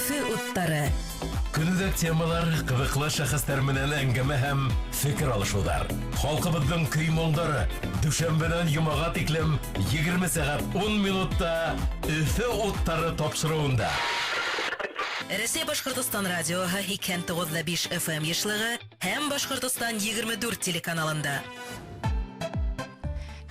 Өфе уттары. Күнүдәк темалар, кызыклы шәхестәр менән әңгәмә һәм фикер алышулар. Халкыбызның көй-моңдары дүшәмбедән йомага тиклем 20 сәгать 10 минутта Өфе уттары тапшыруында. Рәсәй Башкортстан радиоһы 109.5 FM ешлыгы һәм Башкортстан 24 телеканалында.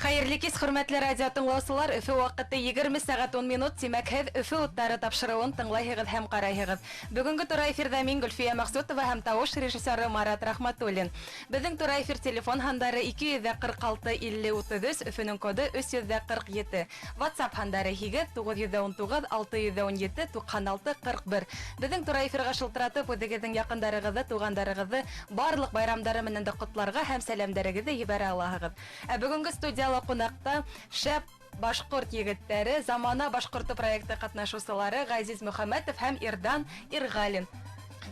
Хәерле кич, хөрмәтле радио тыңлаучылар, Өфе вакыты 20 сәгать 10 минут, димәк, һез Өфе уттары тапшыруын тыңлайһыгыз һәм карайһыгыз. Бүгенге тура эфирдә мин Гөлфия Максутова һәм тавыш режиссеры Марат Рахматуллин. Безнең тура эфир телефон һандары 246 50 33, Өфенең коды 347. WhatsApp һандары 919 617 96 41. Безнең тура эфиргә шылтыратып, үзегезнең якындарыгызны, тугандарыгызны барлык байрамдары менән дә котларга һәм сәламнәрегезне җибәрә алаһыгыз. Бүгенге студия Кунакта шәп башкорт егетләре, замана башкорты проекты катнашучылары Газиз Мөхәммәтов һәм Ирдан Иргалин.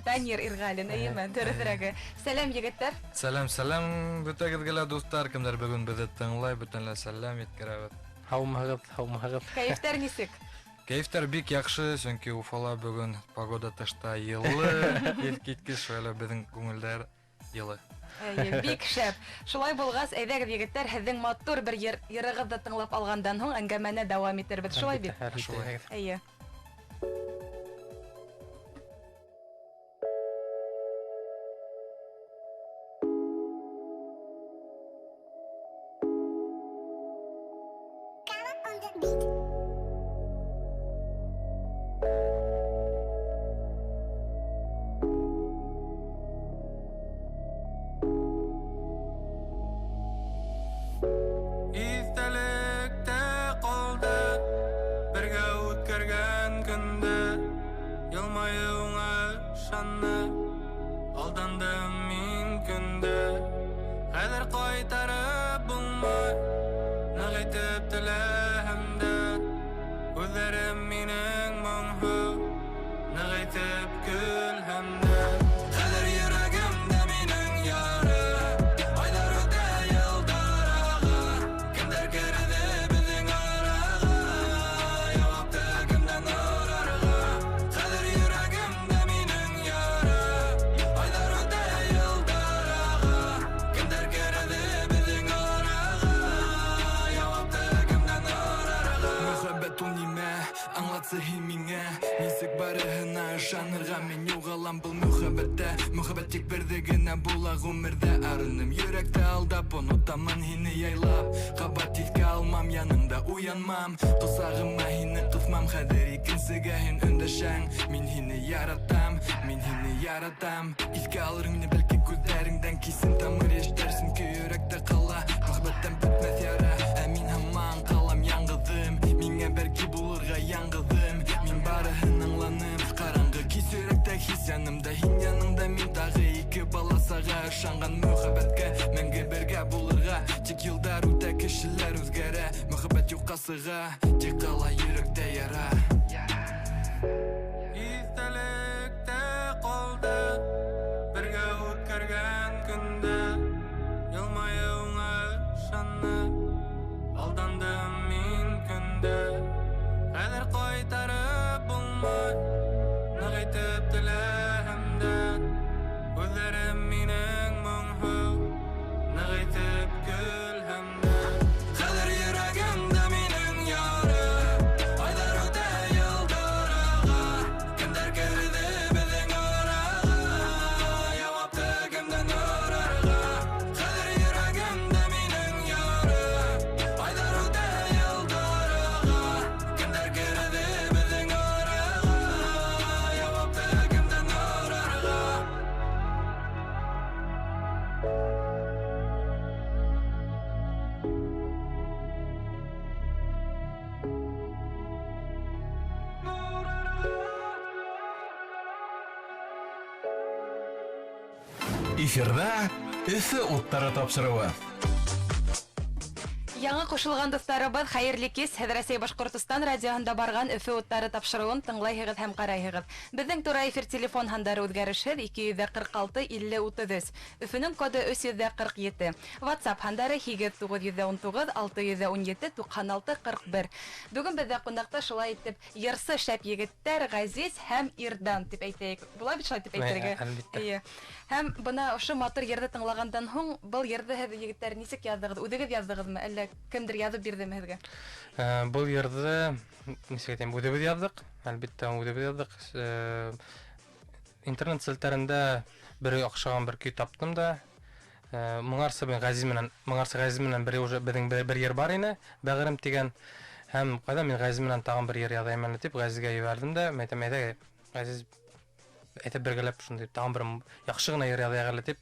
Данир Иргалин, әйеме, дөресрәге. Сәлам егетләр. Сәлам, бүтәгезгә дуслар, кемдер бүгін безне тыңлай, бүтәнләр сәлам иткәрәбез. Һаумыгыз. Кайфтар нисек? Кайфтар бик яхшы, чөнки Уфала бүгін погода тышта йылы, киткәч шулай безнең күңелләр йылы. Бик шәп. Шулай булгас, әйдәгез егетләр, һезнең матур бер йырыгызны тыңлап алгандан соң әңгәмәне дәвам итәрбез. Шулай бит? Шулай. Әйе. Мөхәббәт тик бердә генә була гомердә, арыным йөрәктә алдап, онытамын һине яйлап. Кабат иткә алмам, яныңда уянмам, кысагыма һине кысмам, хәдер икенсегә һин өндәшәң. Мин һине яратам, иткә алыр мине бәлки күзләреңдән кисен тамыр яшьтәрсен, ки йөрәктә кала, мөхәббәттән бетмәс яра. Ә мин һаман калам яңгызым, миңа бәлки булырга яңгызым. Мин барыһын аңланым, караңгы кис йөрәктә хис янымда, һин яныңда. Мин тагы ике баласага ышанган, мөхәббәткә мәңге бергә булырга. Тик елдар үтә, кешеләр үзгәрә, мөхәббәт юкка сыга, тик кала йөрәктә яра. Истәлектә калды бергә үткәргән көндә, елмаюыңа ышанны, алдандым мин көндә. Хәзер кайтарып булмай, нык итеп теләһәмдә. Күзләрем минең моңһу, нык итеп көлһәмдә. Хәзер йөрәгемдә минең яры, айдар үтә йылдарга. Кемдер керде безнең арага, явапты кемдән арарга. Хәзер йөрәгемдә минең яры, айдар үтә йылдарга. Кемдер керде безнең арага, явапты кемдән арарга. Эфирда Өфе уттары тапшыруы. Яңа кушылган дусларыбыз, хәерле кис, Рәсәй Башкортстан радиоһында барган Өфе уттары тапшыруын тыңлайһыгыз һәм карайһыгыз. Безнең тура эфир телефон һандары үзгәрешһез 246 50 30. Өфенең коды 347. WhatsApp һандары 8919 617 96 41. Бүген бездә кунакта шулай итеп йырсы шәп егеттәр Газиз һәм Ирдан дип әйтәйек. Була бит шулай дип әйтергә. Әлбәттә. Һәм бына ошо матур йырды тыңлагандан һуң, был йырды һез егеттәр ничек яздыгыз? Үдегез яздыгызмы, әллә кемдер язып бирдеме һезгә? Бұл йырды ничек әйтәм, үдебез яздык. Әлбәттә, үдебез яздык. Интернет селтәрендә бер охшаган бер көй таптым да. Моңарсы Газиз менән бер уже безнең бер йыр бар ине, Бәгърем дигән. Һәм кайда мин Газиз менән тагын бер йыр язайм әле дип Газизгә җибәрдем дә, мәйтәм әйдә Газиз әйтеп бергәләп шундый тагын бер яхшы гына йыр язайк әле дип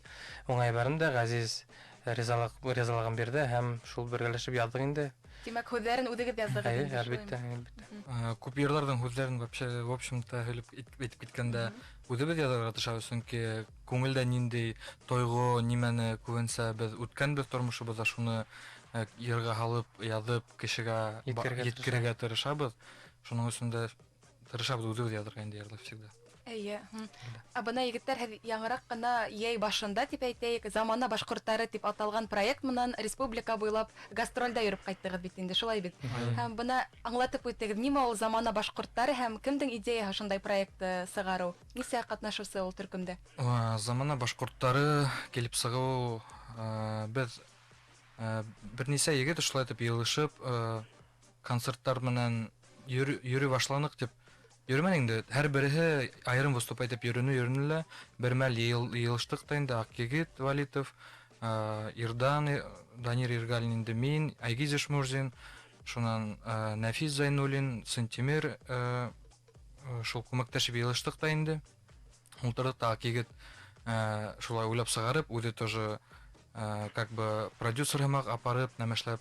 уңай бәрдем дә, Газиз ризалыгын бирде һәм шул бергәләшеп яздык инде. Димәк, хүзләрен үдегез яздыгыз. Әлбәттә. Күп йырлардан хүзләрен вообще в общем-то әйтеп киткәндә үдебез язарга тырышабыз, чөнки күңелдә нинди тойгы, нимәне күренсә без үткәнбез тормышыбызда шуны йырга халып, язып, кешегә yetkерергә тырышабыз. Шуның өчен дә тырышабыз үдебез язарга инде йырлар всегда. Әйе. Абына егеттәр яңарак кына яй башында дип әйтәйек, замана башкортлары дип аталган проект менән республика буйлап гастрольдә йөреп кайттыгыз бит инде, шулай бит. Һәм бына аңлатып үтегез, нимә ул замана башкортлары һәм кемдең идеяһы шундай проектты сыгару? Нисә катнашусы ул төркемдә? Замана башкортлары килеп сыгу, без бернисә егет шулай итеп йылышып, концертлар менән йөри башланык дип йөрмән инде. Һәр береһе аерым выступ итеп йөренелә. Бер мәл йылыштык та инде Аккегит Валитов, Ирдан, Данир Иргалин инде мин, Айгиз Ишмурзин, шуннан Нафис Зайнуллин, Сантимир, шул күмәктәшеп йылыштык та инде. Ултырдык та Аккегит шулай уйлап сыгарып, үзе тоже как бы продюсер һәмәк апарып, нәмәшләп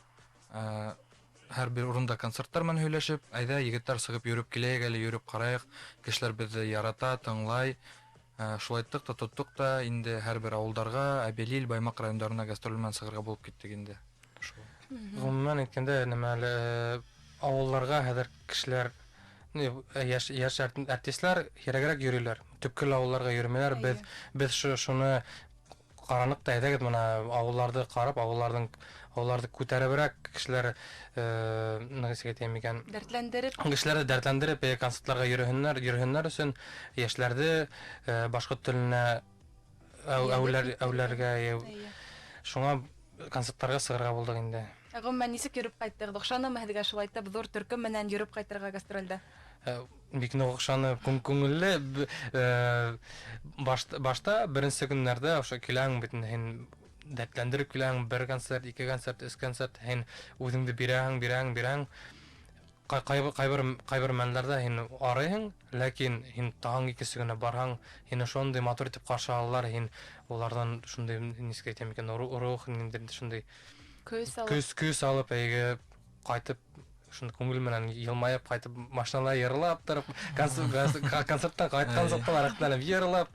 һәр бер урында концертлар менән һөйләшеп, әйдә егетләр сыгып йөреп киләйек, әле йөреп караек, кешеләр безне ярата, тыңлай. Шулай иттек та тоттык та инде һәр бер авылларга, Әбелил, Баймак районнарына гастроль менән сыгырга булып киттек инде. Гомумән әйткәндә, нәмәле авылларга хәзер кешеләр яшь артистлар кирәгрәк йөриләр. Төпкөл авылларга йөрмәләр. Без шуны каранык та әйдәгез, менә авылларды карап, авылларды күтәребрәк кешеләр нәгъсәгә тәм икән. Кешеләрне дәртләндереп, концертларга йөрһеннәр өчен яшьләрне башкорт теленә әүләргә шуңа концертларга сыгырга булдык инде. Гомумән ничек йөреп кайттыгыз? Охшанымы һезгә шулай итеп зур төркем менән йөреп кайтырга гастрольдә? Бик охшаны, күңелле. Башта беренче көннәрдә ошо киләң битен дәртләндереп киләң, бер концерт, 2 концерт, 3 концерт, үзеңне бирәң. Кайбер мәннәрдә арыйың, ләкин тагын икесе генә барһаң, шундый матур итеп каршы алалар, улардан шундый нискә әйтәм икән, рух шундый көз алып, кайтып шундый күңел менән елмаеп кайтып, машинала йырлап торып, концерттан кайткан заттан рәхмәтләнеп йырлап,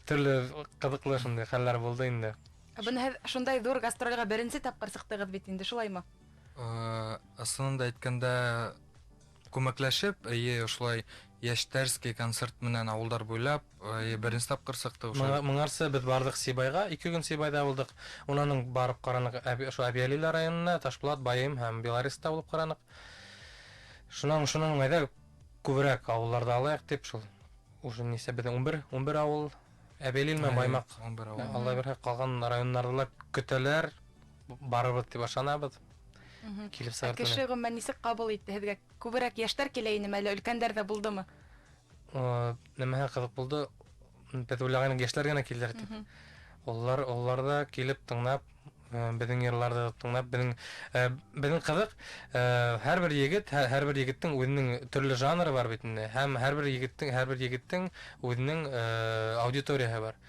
төрле кызыклы шундый хәлләр булды инде. Бына шундай зур гастрольгә беренче тапкыр сыктыгыз бит инде, шулаймы? Асылында әйткәндә күмәкләшеп, шулай Яшьтәрский концерт менән авылдар буйлап, беренче тапкыр сыктык. Моңарсы без бардык Сибайга, 2 көн Сибайда булдык. Унаның барып каранык Әбиәлил районына, Ташпулат, Байым һәм Белориста булып каранык. Шуның әйдә күбрәк авылларда алайык дип шул. Уже нисә безнең 11 авыл, Әбиәлил менән Баймак. Алла бирһә, калган районнарда көтәләр, барыбыз дип ышанабыз. Килеп сыгырды. Кеше гомумән ничек кабул итте һезгә? Күбрәк яшьтәр килә инеме, әллә өлкәннәр дә булдымы? Нәмәһе кызык булды. Без уйлаган яшьләр генә килдер дип. Олар да килеп тыңлап, безнең йырларда тыңлап, безнең кызык, һәр бер егеттең үзенең төрле жанры бар бит инде. Һәм һәр бер егеттең үзенең аудиториясы бар.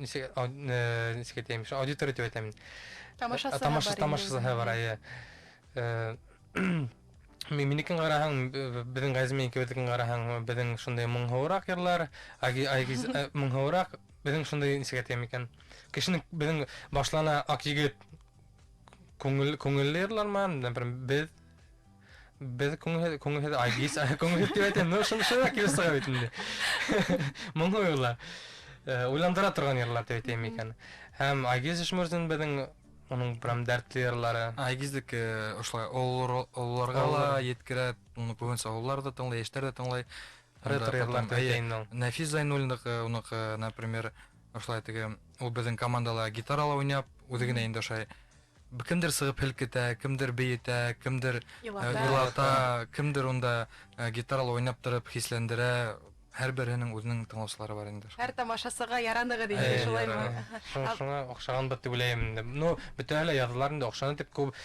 Ничек әйтәм, аудитория дип әйтәм. Тамашасы бар. Минекен караһаң, безнең Газиз икебезнекен караһаң, безнең шундай моңһоурак йырлар, Айгиз моңһоурак, безнең шундай ничек әйтәм икән. Кешенең безнең башлана Акъегет Күңеллерләр например, без күңел айгис күңел дип әйтәм, но шуны килсә бит инде. Моңа юллар. Уйландыра торган ярлар дип әйтәм икән. Һәм айгис ишмөрдән безнең onun прям дәртле ярлары. Айгиздик ошолай олларга ла yetkерә, уны көбенсе оллар да тыңлай, яшьтәр дә тыңлай. Ретро-ярлар дип әйтәм ул. Нафис Зайнуллинның унык, например, ошолай теге ул безнең командала гитарала уйнап, үзе генә инде ошай кемдер сыгып һелкетә, кемдер бейетә, кемдер илата, кемдер унда гитарала уйнап торып хисләндерә. Һәр беренең үзенең тыңлаучылары бар инде. Һәр тамашасыга яраныгы диде, шулаймы? Шуңа охшаган бит дип уйлыйм. Ну, бөтәле язларында охшаны дип күп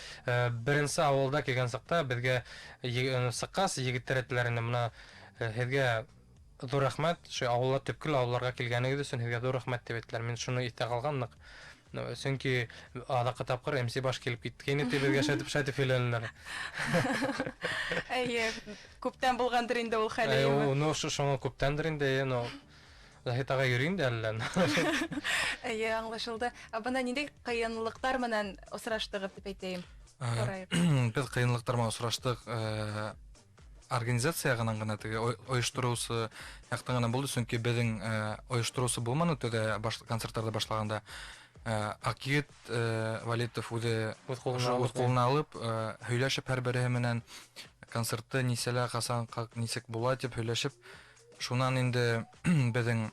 беренче авылда килгән сакта безгә сыккас егетләр әтләренә моны һезгә зур рәхмәт, шу авыллар төпкел авылларга килгәнегез өчен һезгә зур рәхмәт дип әйттеләр. Мин шуны итә калганлык. Чөнки адакы тапкыр МС баш килеп киткән иде безгә шайтып филәлләр. Әйе, күптән булгандыр инде ул хәле. Ну, шуңа күптәндер инде, но Захитага йөрин дә әллә. Әйе, аңлашылды. Бына нинди кыенлыктар менән очраштыгыз дип әйтәм. Без кыенлыктар менән очраштык. Организациягынан гына теге оештырусы яктан гына булды, чөнки безнең оештырусы булманы төдә концертларда башлаганда. Акит Валитов үзе үз кулына алып, һөйләшеп һәр бере менән концертты нисәлә касан нисек була дип һөйләшеп, шуннан инде безнең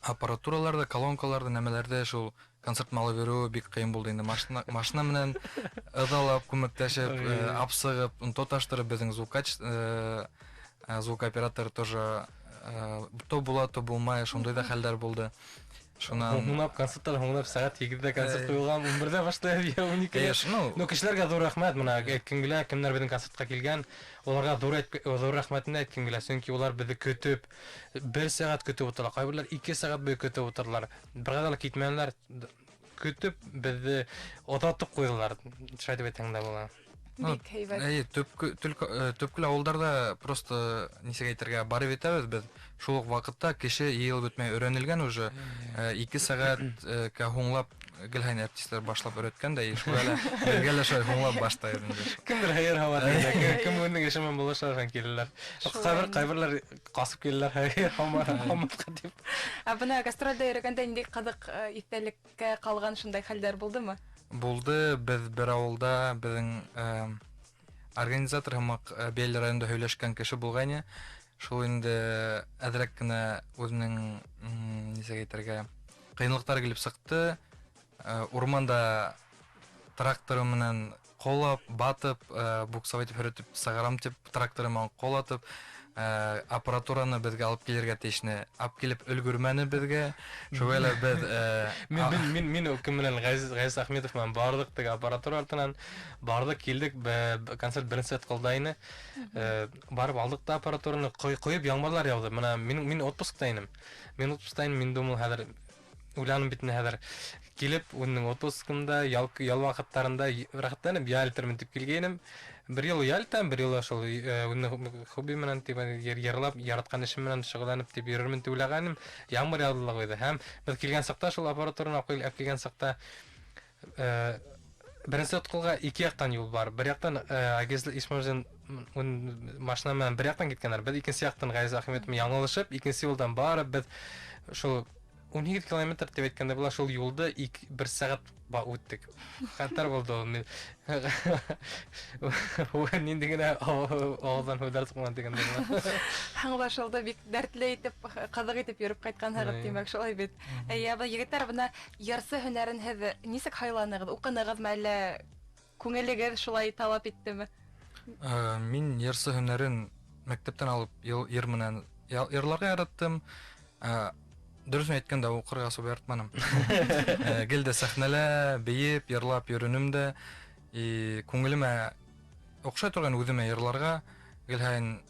аппаратураларда, колонкаларда, нәмәләрдә шул концерт малы берү бик кыен булды инде. Машина менән ыдалап, күмәктәшеп, апсыгып, тоташтырып безнең звук оператор тоже то була, то булмай, шундый да хәлләр булды. Шуннан Хуңнап концертлар хуңнап сәгать 2-дә концерт куелган, 11-дә башлая, 12-дә. Ну, кешеләргә зур рәхмәт, моны әйткәнгә, кемнәр безнең концертка килгән, уларга зур рәхмәтне әйткәнгә, чөнки улар безне көтеп, 1 сәгать көтеп утырлар, кайберләр 2 сәгать буе көтеп утырлар. Бергә китмәннәр, көтеп безне отатып куйдылар. Шулай дип әйткәндә була. Бик һәйбәт. Төпкөл авылдарда просто нисек әйтергә барып итәбез без. Шул ук вакытта кеше ел бетмәй өйрәнелгән уже. 2 сәгать хуңлап гелһән артистлар башлап өйрәткән дә, шулай бергәлә шулай хуңлап баштай инде. Кемдер хәер һавада, кем үзенең эшемен булышырга киләләр. Кайберләр касып киләләр хәер һаматка дип. Бына гастрольдә йөргәндә нинди кызык истәлеккә калган шундай хәлләр булдымы? Булды, без бер авылда безнең организатор һәм Бел районында һөйләшкән кеше булган. Шул инде әдрәк кенә үзенең нисек әйтергә кыенлыктар килеп сыкты. Урманда тракторы менән колап, батып, буксовать итеп сагарам дип тракторы менән колатып, аппаратураны безгә алып килергә тиешне. Алып килеп өлгермәне безгә. Шулай без Мин кем белән Газиз Ахметов менән бардык теге аппаратура артынан бардык, килдек, концерт беренче сәт калды ине. Барып алдык та аппаратураны куеп яңгырлар яуды. Менә мин отпускта инем. Мин думал хәзер уйланып битне хәзер килеп үзенең отпускында ял вакытларында рәхәтләнеп ялтермен дип килгәнем. Бер ел ялтам, бер ел шул үзенең хобби менән дип ярлап яраткан эшем менән шөгыльләнеп дип йөрермен дип уйлаганым. Яңгыр яудылар иде. Һәм без килгән сакта шул аппаратураны алып килгән сакта беренче откылга 2 яктан юл бар. Бер яктан Агезл Исмәҗин машина менән бер яктан киткәннәр. Без икенче яктан Газиз Ахметов яңгылышып, икенче юлдан барып без шул 12 километр дип әйткәндә була, шул юлда 1 сәгать үттек. Хәтер булды. Нинди генә авыздан һүдәр сыкман дигәндә була. Аңлашылды, бик дәртле итеп, кызык итеп йөреп кайткан хәлет димәк шулай бит. Әйе, бу егетләр бына ярсы һөнәрен һез нисек хайланыгыз, укыныгызмы әллә күңелегез шулай талап иттеме? Мин ярсы һөнәрен мәктәптән алып йыр менән йырларга яраттым. Дөресен әйткәндә, укырга су яратманым. Гелдә сәхнәлә бейеп, йырлап йөрүнем дә, күңелемә охшай торган үземә йырларга, гелһән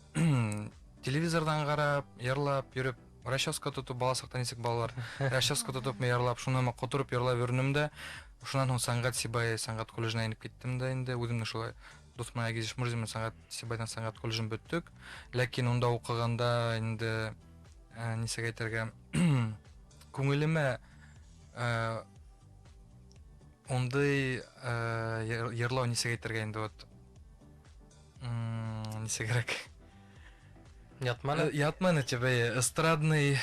телевизордан карап, йырлап йөреп, расческа тотып, баласакта нисек балалар, расческа тотып йырлап, шуны котырып йырлап йөрүнем дә, шуннан соң сәнгать Сибай сәнгать колледжына инеп киттем дә инде, үземне шулай Дусман Агизиш Мурзин сәнгать Сибайдан сәнгать колледжын бөттек. Ләкин онда укыганда инде нисек әйтергә күңелемә ондай йырлау нисек әйтергә инде вот нисегрәк Ятманы. ятманы типа эстрадный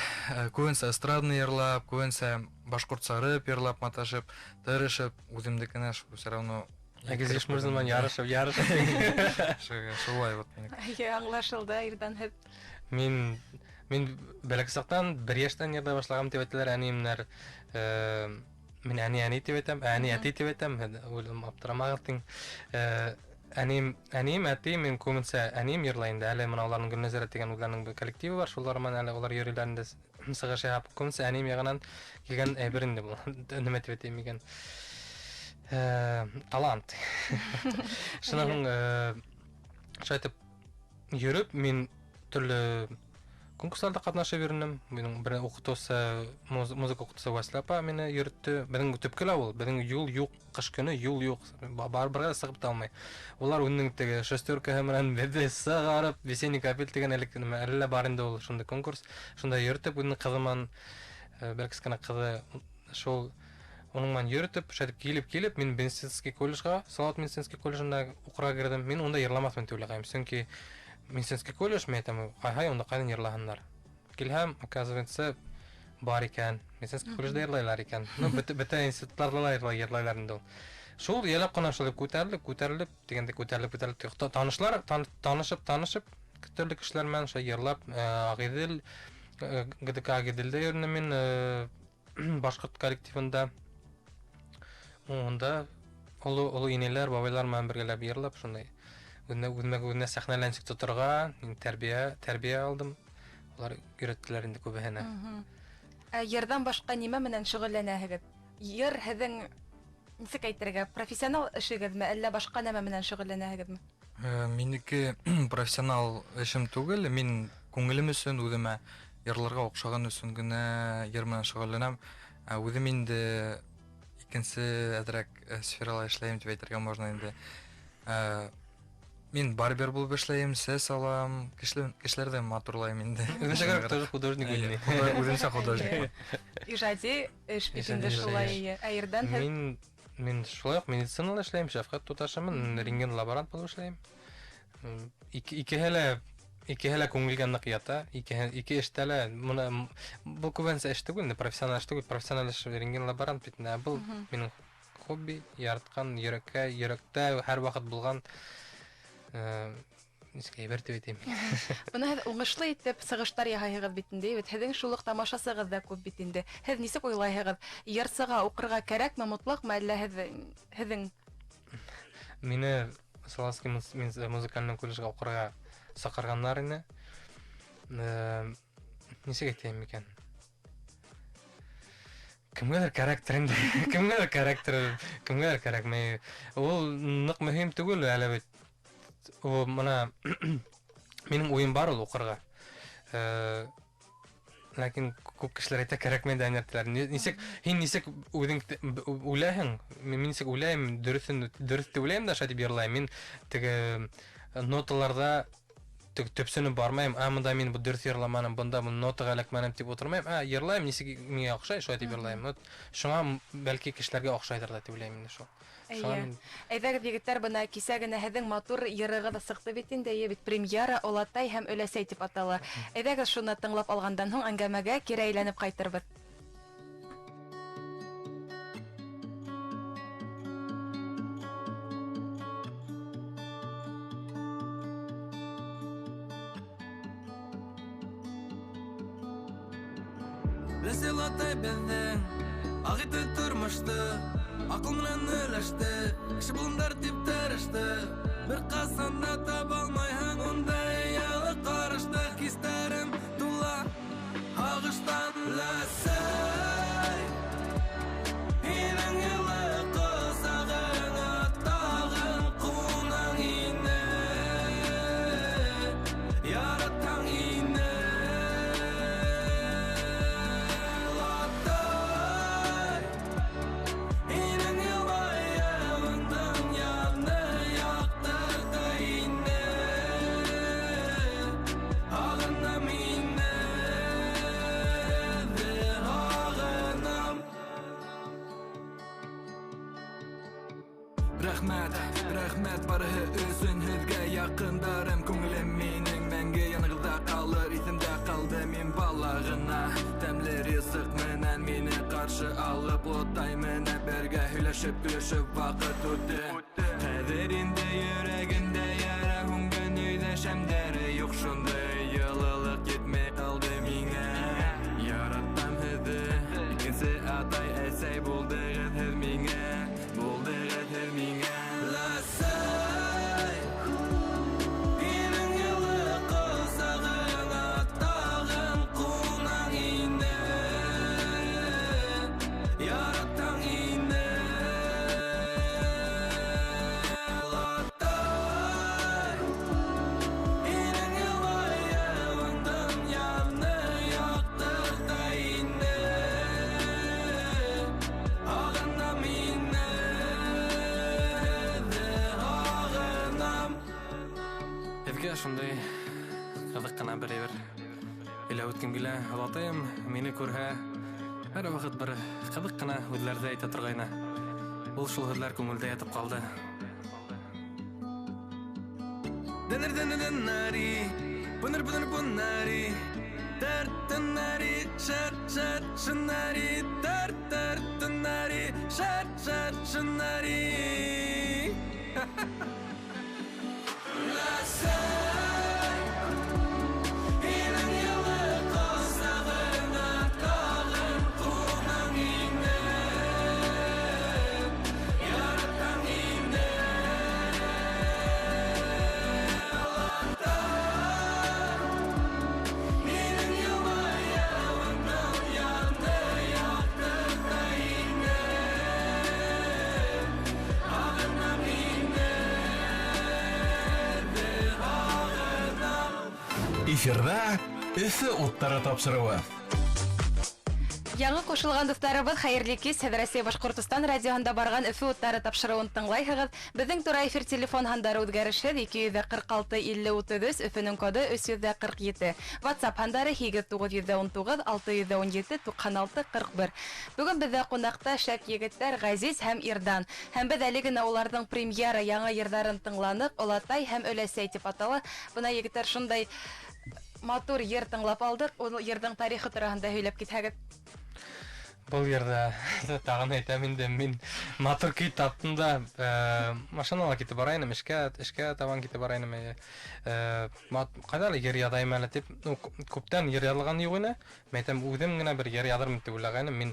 көбенсе эстрадный йырлап көбенсе башкортча йырлап маташып тырышып үземдекенә все равно Әгез мөселман ярышып. шулай вот Аңлашылды Ирдан һәм. Мин бәләк сактан 1 яшьтән ярда башлагам дип әйттеләр әниемнәр. Мин әни дип әйтәм, әни әти дип әйтәм. Улым аптырамагың. Әнием әти мен күмінсә әнием йырлайында. Әле мына аларның Гөлнәзәрә дигән улларның бер коллективы бар. Шулар менә әле алар йөриләрендә сыгыш яп. Күмінсә әнием ягынан килгән әйбер инде бу. Нәмә дип әйтәм икән. Талант. Шуның шайтып йөреп мин төрле конкурсларда катнашып йөрдем. Минем бер укытучы музыка укытучы Васлапа мине йөртте. Безнең төпкел авыл, безнең юл юк, кыш көне юл юк. Барбарга сыгып та алмый. Улар үннең теге шестерка менән беде сыгарып, весенний капель дигән әллә бар инде ул шундый конкурс. Шунда йөртеп үзенең кызыман бәлкискәнә кызы шул оның мен йөртеп, шайтып килеп, мин медицинский колледжга, Салават медицинский колледжында укырга кирдем. Мин онда йырламасмын дип уйлагам. Чөнки медицинский колледж мен әйтәм, ай онда кайдан йырлаганнар. Килһәм, оказывается, бар икән. Медицинский колледжда йырлайлар икән. Ну, бөтен институтларда йырлайлар инде ул. Шул ялап кына шулай күтәрелеп, дигәндә күтәрелеп танышып, төрле кешеләр менән шулай йырлап, Агыйдел, ГДК Агыйделдә йөрдем мин башкорт коллективында. Онда олы инеләр, бабайлар менән бергәләп йырлап, шундай. Үземә сәхнәләнчек тотырга, тәрбия алдым. Алар өйрәттеләр инде күбеһенә. Йырдан башка нимә менән шөгыльләнәһегез? Йыр һеҙҙең нисек әйтергә, профессионал эшегеҙме, әллә башка нәмә менән шөгыльләнәһегеҙме? Минеке профессионал эшем түгел, мин күңелем өсөн үземә йырларга охшаган өсөн генә йыр менән шөгыльләнәм. Үзем инде икенче әдрәк сферала эшләйм дип әйтергә можно инде. Мин барбер булып эшләйм, сәс алам, кешеләрдә матурлайм инде. Үзенчә тоже художник инде. Үзенчә художник. Ижади эш бит инде шулай. Йырдан Мин шулай ук медицинада эшләйм, шәфкать туташымын, рентген лаборант булып эшләйм. Икеһелә күңелгә нык ята, ике эштәлә моны бу күбенсә эш түгел, профессиональ эш түгел, профессиональ эш рентген лаборант бит. Бу минем хобби, яраткан йөрәктә һәр вакыт булган нискә әйбер дип әйтәм. Буны һеҙ уңышлы итеп сығыштар яһайһығыҙ бит инде. Һеҙҙең шул ук тамашасығыҙ да күп бит инде. Һеҙ нисек уйлайһығыҙ? Йырсыға уҡырға кәрәкме, мотлаҡмы, әллә һеҙҙең? Мине Салаватский музыкальный колледжга уҡырға саҡырғандар ине. Нисек әйтәм икән? Кемгәлер кәрәктер инде. Кемгәлер кәрәкмәй. Ул ныҡ мөһим түгел әле бит. О, мына минең уйым бар ул уҡырға. Ләкин күп кешеләр әйтә кәрәкмәй дә әйтәләр. Һин нисек үҙең уйлайһың? Мин нисек уйлайым? Дөрөҫ уйлайым да шайтып йырлайым. Мин теге ноталарда төпсөнөп бармайым. Мында мин бу дөрөҫ йырламаным, бында нотага эләкмәнем дип утырмайым. Йырлайым, нисек миңә оҡшай, шулай дип йырлайым. Шуңа бәлки кешеләргә оҡшайҙыр да дип уйлайым инде шул. Әйҙәгеҙ егеттәр, бына кисә генә һеҙҙең матур йырығыҙ сыҡты бит инде, бит премьера Олатай һәм Өләсәй тип атала. Әйҙәгеҙ шуны тыңлап алғандан һуң әңгәмәгә кире әйләнеп ҡайтырбыҙ. Өләсәй Олатай беҙҙең Ағиҙел тормошто Ақыл менән өләште, кеше булымдар тип тырышты. Бер ҡасан да таба алмайһың ундай ялы ҡарашты. Кистәрем тула һағыштан. Өләсәй, һинең йылы ҡосағыңа тағын ҡунаң ине, яратаң ине. Рәхмәт барыһы өсөн һеҙгә яҡындарым. Күңелем минең мәңге янығыҙҙа ҡалыр. Иҫемдә ҡалды мин бала ғына. Тәмле ризыҡ менән мине ҡаршы алып, отай менән бергә һөйләшеп көлөшөп ваҡыт үтте. Хәҙер инде йөрәгемдә яра, һүнгән өйҙә шәмдәре юҡ, шундай йылылыҡ етмәй ҡалды миңә. Яратам һеҙҙе, икенсе атай әсәй булдығыҙ һеҙ миңә, булдығыҙ һеҙ миңә. Ләсәй, һинең йылы ҡосағыңа тағын ҡунаң инде. Яратам инде. Латай, һинең йылайығыңдың яны яҡтырта инде. Ағынам инде, ағынам. Һеҙгә шундай ҡыҙыҡ ҡына берәй-бер һөйләп үткем килә. Олатайым мине күрһә, һәр ваҡыт бер ҡыҙыҡ ҡына һүҙләрҙе әйтә торғайны. Ул шул һүҙләр күңелдә ятып ҡалды. Дәнер-дәнер-дәнәри, пыныр-пыныр-пынари, тәр-тәнәри, шәр-шәр-шынари, тәр-тәр-тәнәри, шәр-шәр-шынари. Ләсәй, һинең йылы ҡосағыңа тағын ҡунаң инде. Яратам инде. Латай, һинең йылайығыңдың яны яҡтырта инде. Ағынам инде, ағынам. Эфирда Өфө уттары тапшырыуы. Яңы ҡушылған дуҫтарыбыҙ, хәйерле кис. Һеҙ Россия Башҡортостан радиоһында барған Өфө уттары тапшырыуын тыңлайһығыҙ. Беҙҙең тура эфир телефон һандары үҙгәрешһеҙ 246-50-33, Өфөнөң коды 347. WhatsApp һандары 8919-617-96-41. Бөгөн беҙҙә ҡунаҡта шәп егеттәр Ғәзиз һәм Ирдан. Һәм беҙ әле генә уларҙың премьера яңы йырҙарын тыңланыҡ. Олатай һәм өләсәй тип атала. Бына егеттәр шундай матур йыр тыңлап алдыҡ. Ул йырҙың тарихы тураһында һөйләп китһәгеҙ. Бұл ерде тағын әйтәм инде, мин матур көй таптым да, машинала китеп барайным, эшкә табан китеп барайным. Ҡайҙа ер яҙайым әле тип, күптән ер яҙылған юҡ ине. Мен әйтәм, үҙем генә бер ер яҙырмын тип уйлағайным. Мин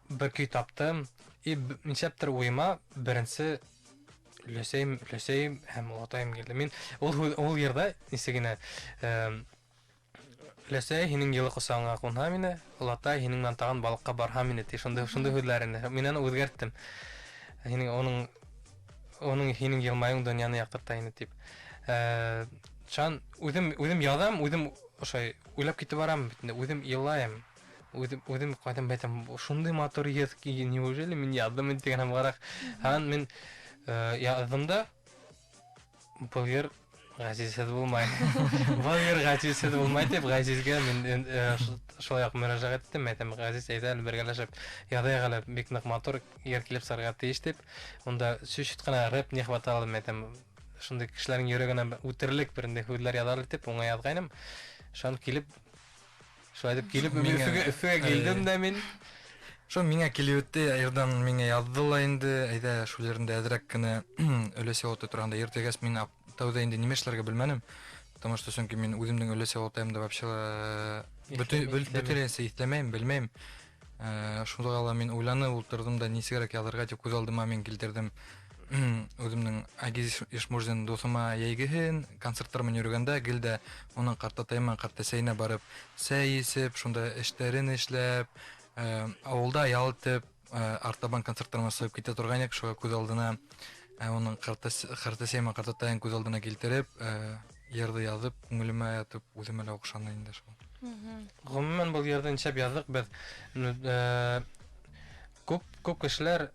бер көй таптым, и нисәптер уйыма беренсе өләсәйем һәм олатайым килде. Мин ул ерҙә нисегенә өләсәй һинең йылы ҡосағыңа ҡунһа мине, олатай һинең менән тағын балыҡҡа барһа мине, шундай һүҙләрен мин аны үҙгәрттем. Оның һинең йылмайың донъяны яҡтырта ине тип. Шан үҙем яҙам, үҙем ошай уйлап китеп барам, үҙем йылайым. Үҙем ҡайҙан бәйтәм, шундай матур йөҙ, неужели мин яҙдым дигән һәмғараҡ. Һәм мин яҙдым да, был йыр Ғәзизһеҙ булмай. Был йыр Ғәзизһеҙ булмай тип, Ғәзизгә мин шулай уҡ мөрәжәғәт иттем. Әйтәм, Ғәзиз, әйҙә әле бергәләшеп яҙайыҡ әле, бик ныҡ матур йыр килеп сығырға тейеш тип. Унда чуть-чуть ҡына рэп не хватало, әйтәм, шундай кешеләрҙең йөрәгенә үтерлек беренде һүҙләр яҙалыр тип, уңа яҙғайным. Шуны килеп, шулай дип килеп, Өфөгә килдем дә мин. Шо миңә килеп үтте, Ирдан миңә яҙҙы ла инде, әйҙә шул ерендә әҙерәк кенә өләсә оты торғанда йыртегәс, мин тәүҙә инде нимә эшләргә белмәнем, потому что сөнки мин үҙемдең өләсә отайымды вообще бөтөнләй иҫләмәйем, белмәйем. Шуға ла мин уйланып ултырдым да, нисегерәк яҙырға тип күҙ алдыма мин килтердем үҙемнең Агиз Ишмурзин дуҫыма йәйгеһен, концерттармен йөрөгәндә, гел дә уның ҡартатайыма, ҡартәсәйенә барып, сәй эсеп, шунда эштәрен эшләп, ауылда ял итеп, артабан концерттарына сығып китә торғайныҡ, шуға күҙ алдына уның ҡартәсәйемә, ҡартатайын күҙ алдына килтереп, йырҙы яҙып, күңелемә ятып, үҙемә лә оҡшаны инде шул. Ғөмүмән был йырҙы нисәп яҙҙыҡ беҙ. Күп кешеләр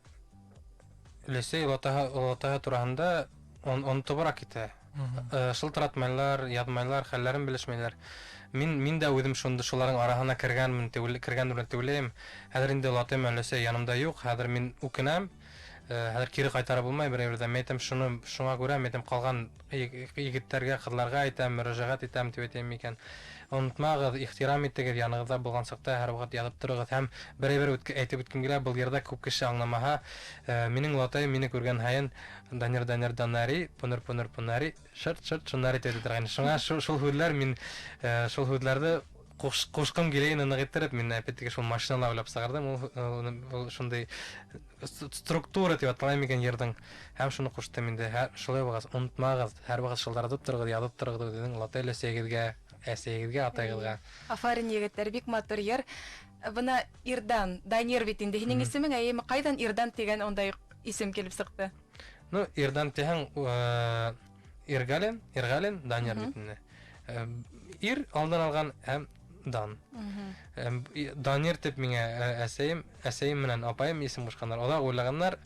өләсәй олатаһы тураһында онотобораҡ китә. Шылтыратмайлар, яҙмайлар, хәлләрен белешмәйҙәр. Мин дә үҙем шуларың араһына кергән белән тиуләйем. Хәҙер инде олатайым өләсәй янымда юҡ, хәҙер мин үкенәм. хәзер кире кайтарып булмай берәүдә мәйтәм шуңа күрә мәйтәм калган егетләргә кызларга әйтәм мөрәҗәгать итәм дип әйтәм икән онытмагыз ихтирам итегез яныгызда булган сакта һәрвакыт язып торыгыз һәм берәр әйтеп үткән килә был йөрдә күп кеше аңламаһа минем латай мине күргән һаен данир данари пунар шырт шуннар итә торган шуңа шул һүзләр мин шул һүзләрне кушкым килә аны гыттырып мин әпәттәге шул машиналар уйлап сыгардым ул шундый структура дип аталам икән йөрдең һәм шуны куштым инде шулай булгас онытмагыз һәрвакыт шылдыратып торыгыз язып торыгыз дидең латай ләсәгезгә әсәгезгә атайгызга Афарин егетләр бик матур йөр. Бына Ирдан, Данир бит инде. Һинең исемең әйеме кайдан Ирдан дигән ондай исем килеп сыкты? Ну, Ирдан тиһәң Иргалин, Данир бит инде. Ир алдан алган һәм Дан. Данир дип миңа әсәем менән апаем исем кушканнар. Алар уйлаганнар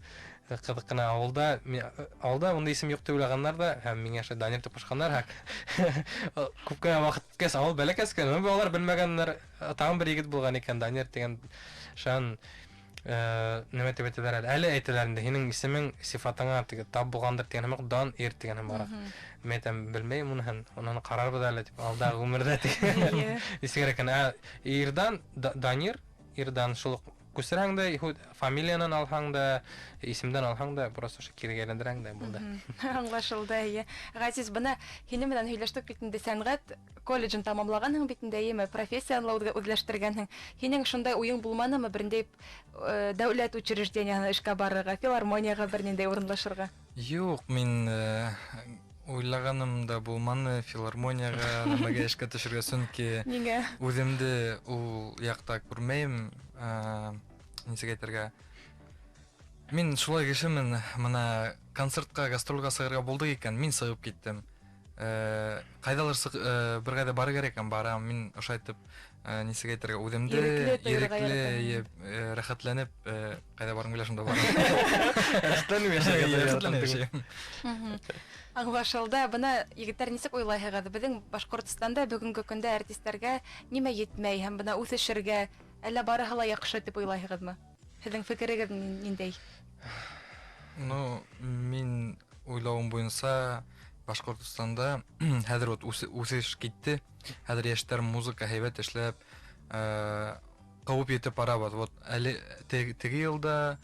кызык кына алда мондай исем юк дип уйлаганнар да һәм миңа шул Данир дип кушканнар. Күпкә вакыт үткәс авыл бәләкәскән, алар белмәгәннәр. Тагын бер егет булган икән Данир дигән шан нәмә дип әйтәләр әле әйтәләр инде һинең исемең сифатыңа тап булгандыр дигән һәм Дан Ир дигән бар. Мәйтәм белмәйм уны карарбыз әле дип алда гомердә дигән. Исегә икән Ирдан Данир Ирдан шул күсерәң дә фамилиянан алһаң да исемдән алһаң да просто кирегә әйләндерәң дә булды. Аңлашылды. Газиз бына һине менән һөйләштек бит инде сәнгать колледжын тамамлаганһың бит инде яме профессияны үзләштергәнһең. Һинең шундай уең булманымы бернидә дәүләт учреждениене эшкә барырга, филармонияга бернидә урынлашырга? Юк, мин уйлаганым да булманы филармонияга нәмәгә эшкә төшәргә сөнки Нигә? үземде ул якта күрмәйм. Нисек әйтергә? Мин шулай кешемен, менә концертка, гастрольгә сыгырга булды икән, мин сыгып киттем. Кайдалыр бер кайда барып керекән барам, мин ошо әйтеп, нисек әйтергә, үземде ирекле, рәхәтләнеп, кайда барым килә шунда барам. Рәхәтләнеп. Аңлашылды. Бына егетләр нисек уйлайһыгыз? Безнең Башкортстанда бүгенге көндә артистларга нимә йетмәй һәм бына үсешергә әллә барыһы ла яхшы дип уйлайһыгызмы? Һезнең фикерегез ниндәй? Ну, мин уйлавым буенча Башкортстанда хәзер үсеш китте. Хәзер яшьләр музыка һәйбәт эшләп, кабып йетеп барабыз. Вот әле теге елда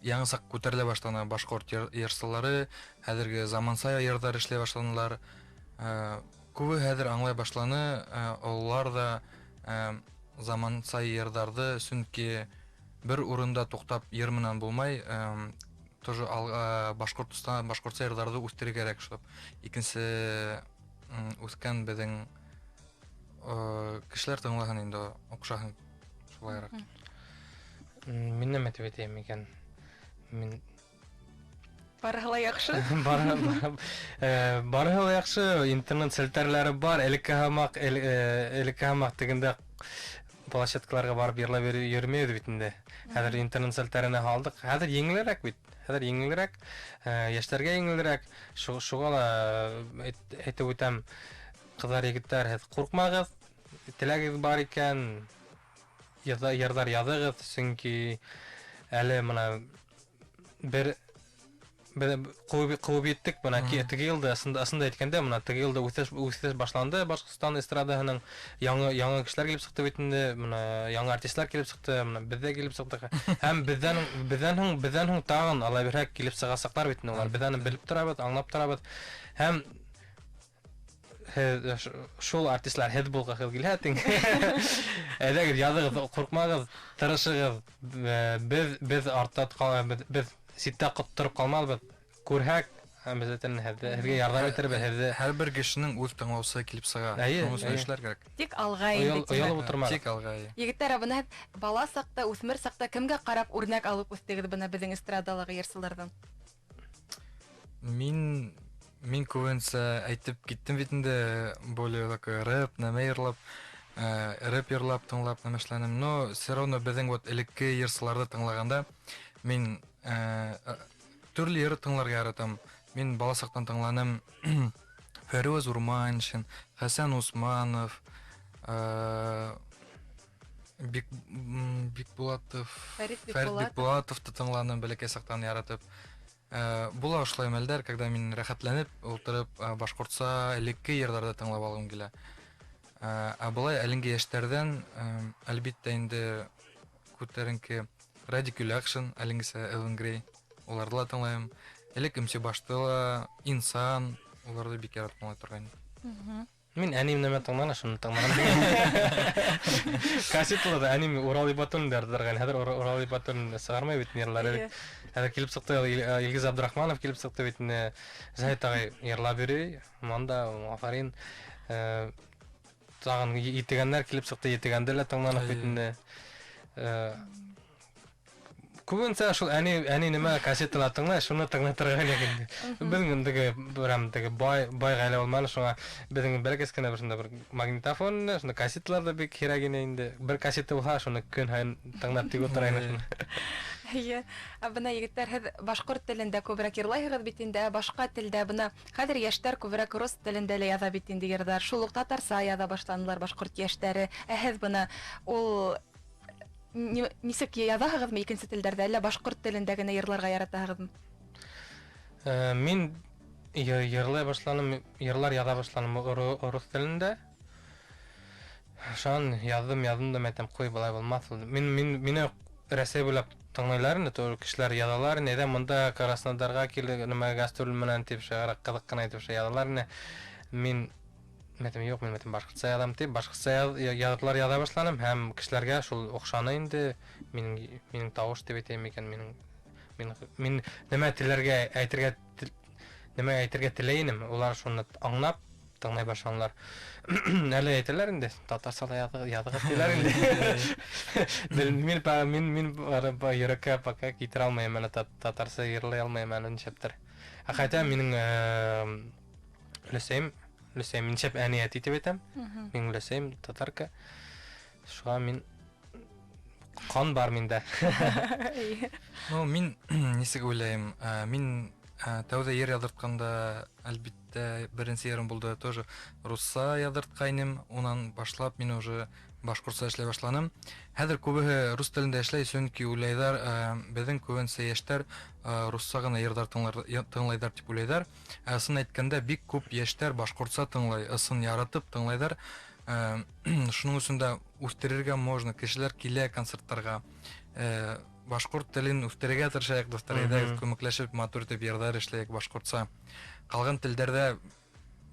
яңа сак күтәрелә башлана башкорт йырсылары, хәзерге заманса йырдар эшләй башладылар. Күбе хәзер аңлай башланы, алар да заманса йырдарды сөнки бер урында туктап йыр менән булмай, тоже Башкортстан башкортча йырдарды үстерергә кирәк шул. Икенче үскән безнең кешеләр тыңлаган инде охшаган шулайрак. Мин нәмә дип әйтәм икән. Мин Барыһы ла яхшы. Барыһы ла яхшы, интернет селтәрләре бар, элекке хамак дигәндә площадкаларга барып йырлап йөрмәйбез бит инде. Хәзер интернет селтәренә алдык. Хәзер еңелрәк бит. Хәзер еңелрәк, яшьләргә еңелрәк. Шуга ла әйтеп үтәм, кызлар, егетләр, һез куркмагыз. Теләгегез бар икән, йырдар языгыз, чөнки әле моны бер куып еттек, моны теге елда асында әйткәндә, моны теге елда үсеш башланды Башкортстан эстрадаһының яңа кешеләр килеп сыкты бит инде, моны яңа артистлар килеп сыкты, моны бездә килеп сыкты. Һәм бездән тагын алай берәк килеп сыгасаклар бит инде, алар бездән белеп торабыз, аңлап торабыз. Һәм шул артистлар һед булга килһәтин. Әдәгез языгыз, куркмагыз, тырышыгыз. Без артта калабыз, без ситтә кыттырып калмабыз. Күрһәк, бездән һезгә ярдәм итәрбез. Һәр бер кешенең үз тыңлаучысы килеп сыга. Шуны эшләр кирәк. Тик алга инде. Оялып утырма. Тик алга. Егетләр, бына бала сакта, үсмер сакта кемгә карап үрнәк алып үстегез бына безнең эстрадалыгы йырсылардан? Мин күбенсә әйтеп киттем бит инде, более такой рэп, нәмә йырлап, рэп йырлап, тыңлап нәмәшләнем. Но все равно безнең вот элекке йырсыларда тыңлаганда мин төрле йыр тыңларга яратам. Мин бала сактан тыңланым Фәрүз Урманшин, Хәсән Усманов, Бикбулатов, Фәрит Фәрит Бикбулатов. Бикбулатовты тыңланым бәләкәй сактан яратып. Була ошолай мәлдәр, когда мин рәхәтләнеп утырып башкортса элекке йырларда тыңлап алгым килә. Булай әлеге яшьтәрдән әлбиттә инде күтәренке Radical Action, әлегесе Элвин Грей, уларда ла тыңлайм. Элек МС Баштыла, Инсан, уларда бик яратып тыңлый торган. Мин аним нәмә тыңлана шуны тыңланам. Кассеталарда аним Урал Ибатун дәрдергән. Хәзер Урал Ибатун сыгармай бит нерләре. Хәзер килеп сыкты Илгиз Абдрахманов килеп сыкты бит не Заһид агай йырлап йөри. Монда афарин тагын итегәннәр килеп сыкты, итегәндә тыңланып бит не. Күбенсә шул әни нема кассеталар тыңлай, шуны тыңлатырга инде. Безнең берәмдәге бай гаилә булманы, шуңа безнең бәләкәс кенә бер магнитофон, шуны кассеталарда бик кирәк инде. Бер кассета булса, шуны көн һайын тыңлап тик утырайны шуны. Бына егетләр һез башкорт телендә күбрәк йырлайһыгыз бит инде, башка телдә бына хәзер яшьтәр күбрәк рус телендә лә яза бит инде йырдар. Шул ук татарча яза башланылар башкорт яшьтәре. Һез бына ул нисек язаһыгызмы икенче телдәрдә, әллә башкорт телендә генә йырларга яратаһыгызмы? Мин йырлай башланым, йырлар яза башланым рус телендә. Шан яздым да мәтәм куй булай булмас. Мине Рәсәй буйлап тыңлайлар инде, тор кешеләр язалар, нәдә монда Краснодарга килде, нимә гастроль менән дип шагырак кызык кына итеп язалар инде. Мин мәтәм юк, мин башкортча язам дип, башкортча язлар яза башланым һәм кешеләргә шул охшаны инде. Минем тавыш дип әйтәм икән, мин нәмә телләргә әйтергә теләйнем, улар шуны аңлап тыңлай башланлар. Әле әйтәләр инде, татарча языгыз диләр инде. Мин йөрәккә пока китер алмыйм, әле татарча йырлый алмыйм әле ничәптер. Хәтта минем Лесем ничәп әният итеп әйтәм. Мин Лесем татарка. Шуңа мин кан бар миндә. Мин нисек уйлайм, мин тәүдә йыр языртканда әлбиттә беренче йырым булды, тоже русса язырткайным, унан башлап мин уже башкортча эшләй башланым. Хәзер күбеһе рус телендә эшләй, чөнки уйлайлар, безнең күбенчә яшьтәр русса гына йырдар тыңлайдар дип уйлайлар. Асын әйткәндә бик күп яшьтәр башкортча тыңлай, асын яратып тыңлайдар. Шуның өчен дә үстерергә можно, кешеләр килә концертларга. Башкорт телен үстерергә тырышайык, достар, әйдәгез күмәкләшеп матур итеп йырдар эшләйек башкортча. Калган телдәрдә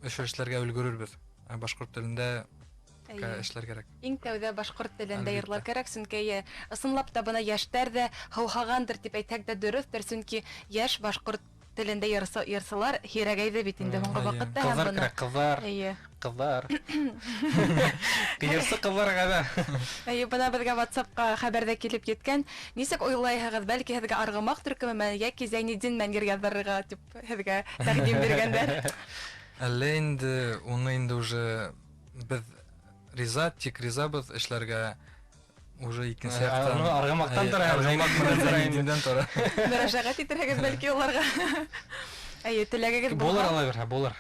эшләргә өлгерербез. Башкорт телендә эшләр кирәк. Иң тәүдә башкорт телендә йырлар кирәк, чөнки ысынлап та бына яшьтәр дә һауһагандыр дип әйтәк дә дөрестер, чөнки яшь башкорт телендә йырсалар һирәгәйде бит инде моңгы вакытта һәм бына кызлар. Йырсы кызларга да. Бына безгә WhatsApp-ка хәбәрдә килеп yeткән. Нисек уйлайһыгыз, бәлки һезгә аргымак төркеме яки Зәйнидин мәнгер язарга дип һезгә тәкъдим биргәндәр. Әле инде уны инде уже без ризабыз эшләргә уже икенче яктан. Аргымактан тора, Зәйнидиндән тора. Мөрәҗәгать итәргә бәлки уларга. Теләгегез булыр алайбер, булыр.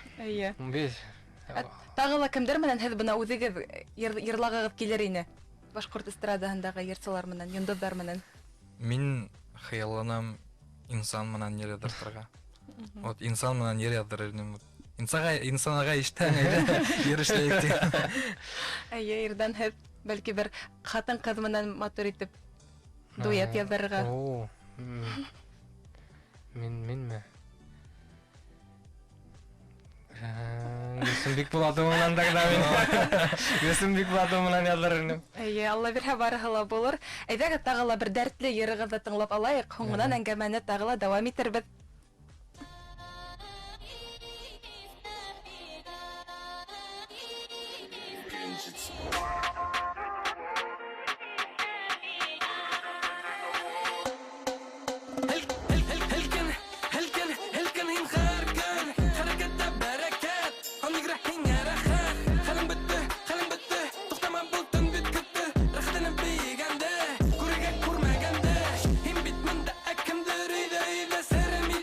Без Тагы ла кемдер менән һез бына үзегез йырлагыгыз килер ине. Башкорт эстрадаһындагы йырчылар менән, йондызлар менән. Мин хыялланам инсан менән йыр язырга. Вот инсан менән йыр язырга. Инсанга иштән йыр эшләйек дип. Йырдан һез бәлки бер хатын-кыз менән матур итеп дуэт язарга. Минме? Бик булады менән дагы мин. Бик булады менән язарым. Алла бирһә барыһы булыр. Әйдәгез тагы ла бер дәртле йырыгызды тыңлап алайык. Һуңынан әңгәмәне тагы ла дәвам итәрбез. Sermi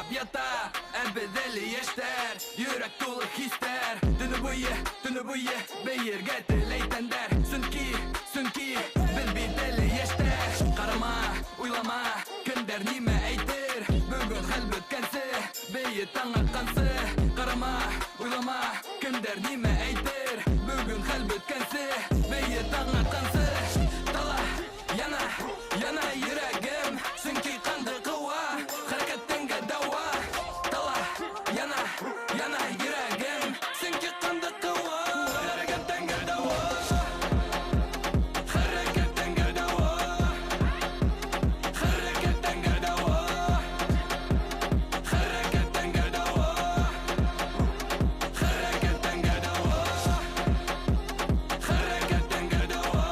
ağlap yata Ebedeli yaşlar Yürek dolu hisler Dünü buyu Beyirge dileytenler Sünki Bilbideli yaşlar Karama uylama Günder nime eytir Bugün halbet kensi Beyi tanga kansı Karama uylama Günder nime eytir Bugün halbet kensi Beyi tanga kansı Tala yana yüreğim Sünki kandı kıva Hareketten dava Tala yana yüreğim Sünki kandı kıva Hareketten dava Hareketten dava Hareketten dava Hareketten dava Hareketten dava Hareketten dava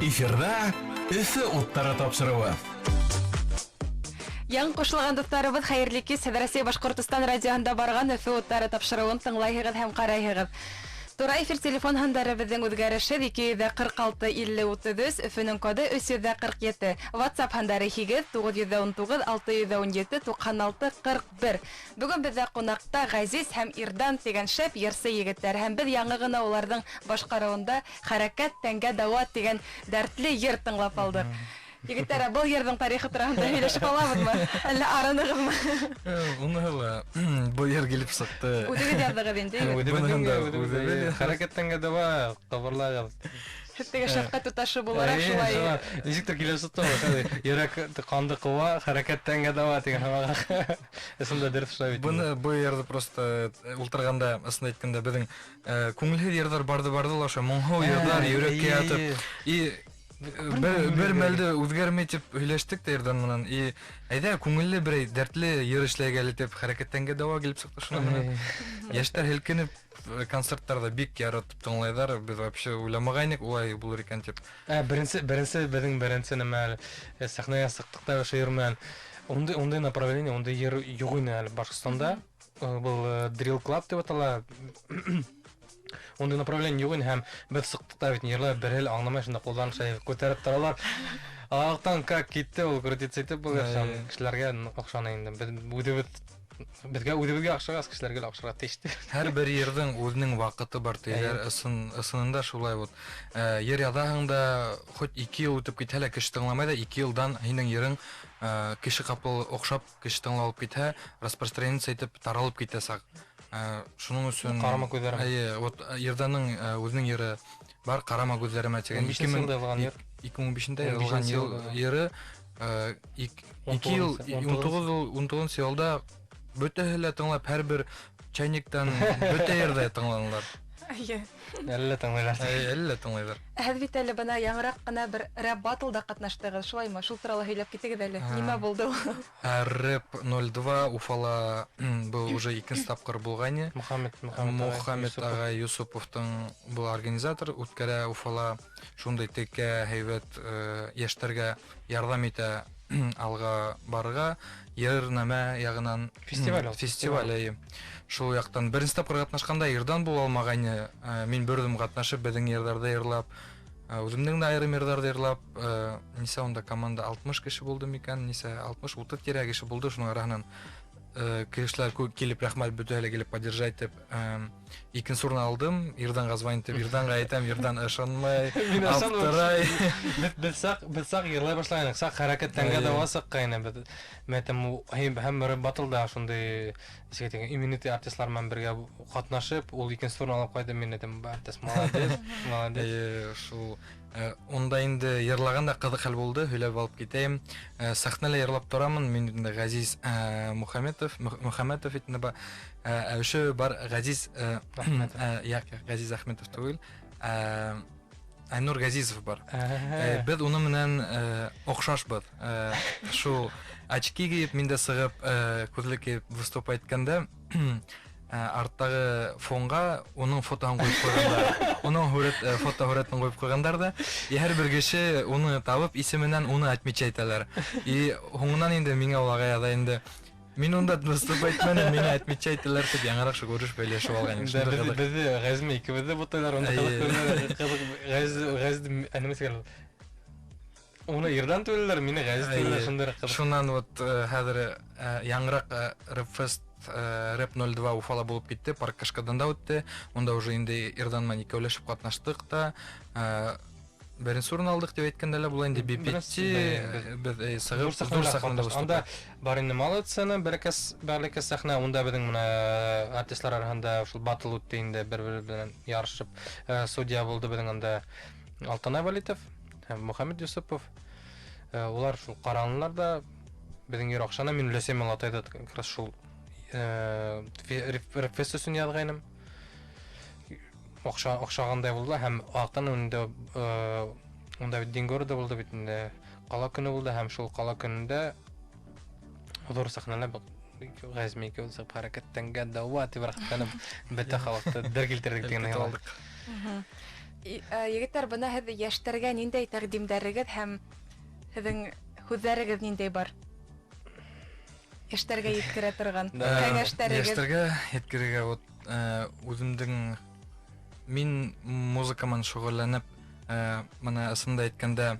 Эфирда Өфе уттары тапшыруы. Яң кушылган дусларыбыз, хәерле кич, Россия Башкортстан радионда барган Өфе уттары тапшыруын тыңлайһыгыз һәм карайһыгыз. Тура эфир телефон һандарыбызның үзгәреше 246-50-33, Өфөнең коды 347. WhatsApp һандары 919-617-96-41. Бүген бездә кунакта Газиз һәм Ирдан дигән шәп ярсы егетләр һәм без яңа гына уларның башкаруында Хәрәкәт тәнгә дәва дигән дәртле йыр тыңлап алдык. Егетләр, был йырның тарихы турында һөйләшеп алабызмы? Әллә арыныгызмы? Уныгыла бу йыр килеп сыкты. Үтегез яздыгыз инде. Хәрәкәттән дәва табырлагыз. Теге шәфкать туташы буларак шулай. Ничектер киләсе тора. Йөрәк канды кыва, хәрәкәттән дәва дигән һавага. Эсендә дөрес шулай бит. Бу йырды просто ултырганда, аслында әйткәндә, безнең күңелле йырдар барды лаша, моңһу йырдар, йөрәккә ятып. И бер мәлдә үзгәрмәй дип һөйләштек тә Ирдан менән. И әйдә күңелле бер дәртле йыр эшләгәле дип хәрәкәттәнгә дәва килеп сыкты шуны менән. Яшьтәр һелкенеп концертларда бик яратып тыңлайлар. Без вообще уйламагайнык улай булыр икән дип. Беренче безнең беренче нәмә сәхнәгә сыктыкта ошо йыр менән ондай направление, ондай йыр юк ине әле Башкортстанда. Бул Drill Club дип атала. Ондай направление юк ине һәм без сыктыкта бит йырлар бер ел аңламай шунда кулдан шәй күтәреп торалар. Аяктан как китте ул крутиться итеп булган кешеләргә акчаны инде. Безгә акчага кешеләргә акчага теште. Һәр бер йырның үзенең вакыты бар тиләр, ысынында шулай вот. Йыр язганда хоть 2 ел үтеп китә, кеше тыңламай да 2 елдан һинең йырың кеше капыл охшап, кеше тыңлап китә, распространение итеп таралып китә сак. Шуның өчен Карама күзләрем. Әйе, вот Ирданның үзенең йыры бар, Карама күзләремә дигән 2015-дә язылган йыры 2 ел 19 елда бөтәһелә тыңлап һәр бер чайниктан бөтә йырда тыңланалар. Әллә тыңлайлар. Әллә тыңлайлар. Һәз бит әле бына яңрак кына бер рэп батлда катнаштыгыз, шулаймы? Шул турында һөйләп китегез әле. Нимә булды ул? Рэп 02 Уфала бу уже икенче тапкыр булган. Мөхәммәд агай Юсуповтың бу организатор үткәрә Уфала шундый текә һәйбәт яшьләргә ярдәм итә алга барга йырнама ягынан фестиваль. Шул яктан беренче тапкыр катнашканда Ирдан була алмаган, мин бердем катнашып безнең йырларда йырлап, үземнең дә аерым йырларда йырлап, ниса онда команда 60 кеше булды микән, ниса 60-30 тирә кеше булды, шуның арасыннан кешеләр килеп рәхмәт бөтәһеле килеп поддержать дип икенче урын алдым. Ирданга звонить дип, Ирданга әйтәм, Ирдан ышанмай, аптырай. Без сак йырлай башлайнык, сак хәрәкәттәнгә дәва саккайны. Мәтәм һәм батылда шундый имmunity артистлар менән бергә катнашып, ул икенче урын алып кайтты, мен әйтәм, артист молодец. Шул онда инде йырлаганда кызык хәл булды, һөйләп алып китәм. Сахнәлә йырлап торамын, мин инде Газиз Мөхәммәтов итне ба әүше бар Газиз Газиз Әхмәтов түгел. Айнур Газизов бар. Без уны менән охшашбыз. Шул очки киеп, миндә сыгып, күзлек киеп выступать иткәндә, арттагы фонга уның фотоһын куеп куйгандар. Уның фотоһуратын куеп куйгандар да, һәр бер кеше уны табып исеменнән уны отмечать итәләр. И һуңнан инде миңа улагая да инде Мин унда доступ айтмадым, мени айтмыйча айттылар деп яңараак шу көрүш бөлөшүп алган. Бізді ғазме екеумізді бұттайлар, онда ғазды әніміз Оны ирдан төлелер, мені ғазды төлелер, шындары қызық. Шунан вот хәзер яңараак Рэпфест Рэп 02 Уфала булып китте, парк Кашкадан да үтте. Онда уже инде Ирдан менен икәүләшеп катнаштык та. Беренче урын алдык дип әйткәндә лә була инде бипетти без сыгып зур сахнада выступать. Анда барыны малыцаны, бәрлек сахна, онда безнең менә артистлар арасында шул батл үтте инде, бер-бер белән ярышып. Судья булды безнең анда Алтынай Валитов һәм Мөхәммәд Юсупов. Улар шул каранлар да безнең ир акчаны мин үләсем Алтайда как раз шул Рэпфест өчен язгайным. Акчагандай булды һәм алтын онда Дингорда булды бит инде. Кала көне булды һәм шул кала көнендә зур сахналар газме икәү хәрәкәттәнгән дәва тибрахтанып бетә халыкты дер килтердек дигән алдык. Егетләр, бына һез яшьләргә ниндәй тәкъдимдәрегез һәм һезнең хүзләрегез ниндәй бар? Яшьләргә yetkерә торган кәңәшләрегез. Яшьләргә yetkерергә вот үземнең мин музыкаман шөгыльләнеп, менә асында әйткәндә,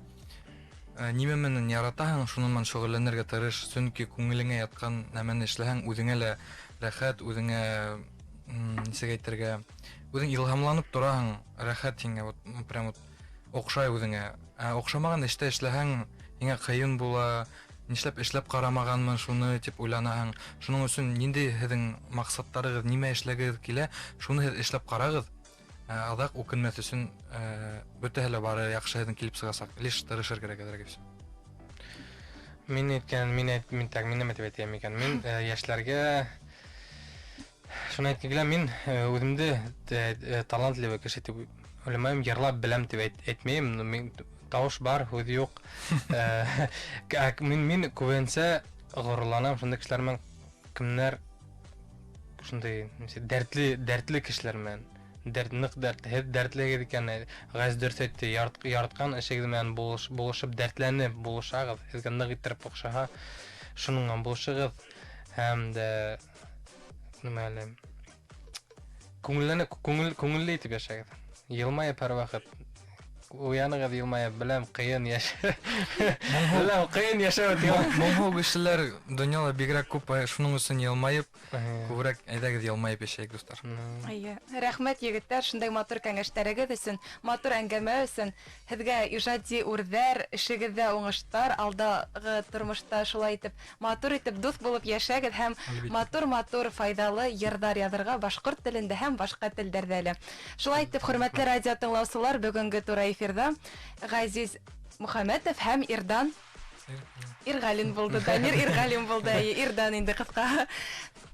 нимә менен яратаһың, шуның менен шөгыльләнергә тырыш, чөнки күңелеңә яткан нәмәне эшләһәң, үзеңә лә рәхәт, үзеңә нисәгә әйтергә, үзең илһамланып тораһың, рәхәт һиңә, вот прям вот охшай үзеңә. Охшамаган эштә эшләһәң, һиңә кыен була, нишләп эшләп карамаганмын шуны дип уйланаһың. Шуның өчен нинди һезнең максаттарыгыз, нимә эшләгегез килә, шуны һез эшләп карагыз. Адак үкенмәс өчен бөтәһе лә бары яхшы һезнең килеп сыгасак, лиш тырышыр кирәк әдәргә. Мин тәкъдим әйтәм икән. Мин яшьләргә шуны әйткәндә мин үземдә талантлы кеше дип уйламыйм, ярлап беләм дип әйтмәйм. Мин тавыш бар, һүз юк. Мин күбенсә горурланам шундый кешеләр менән, кемнәр шундый дәртле кешеләр менән. Дәртле икән, газ дөртәтте ярткан эшегез менән булышып дәртләнеп булышагыз, сезгә нык иттереп охшаһа, шуныңнан булышыгыз һәм дә нимәле күңелле итеп яшәгез. Елмая һәрвакыт. Уяныгыз елмая, беләм кыен яшәү. Беләм кыен яшәү дип. Моңгол кешеләр дөньяда бигрәк күп, шуның өчен елмаеп, күбрәк әйдәгез елмаеп яшәйек, дуслар. Рәхмәт егетләр, шундай матур кәңәшләрегез өчен, матур әңгәмә өчен. Һезгә иҗади үрҙәр, эшегездә уңыштар, алдагы тормышта шулай итеп, матур итеп дуст булып яшәгез һәм матур файдалы йырдар язырга башкорт телендә һәм башка телдәрдә лә. Шулай итеп, хөрмәтле радио тыңлаучылар, бүгенге туры эфирда Газиз Мөхәммәтов һәм Ирдан Иргалин булды, Дамир Иргалин булды, Ирдан инде кыска.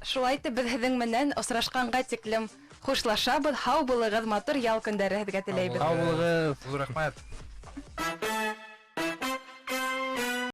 Шулай итеп, без һезнең менән осрашканга тиклем хушлашабыз. Һау булыгыз, матур ял көндәре һезгә теләйбез. Һау булыгыз, рәхмәт.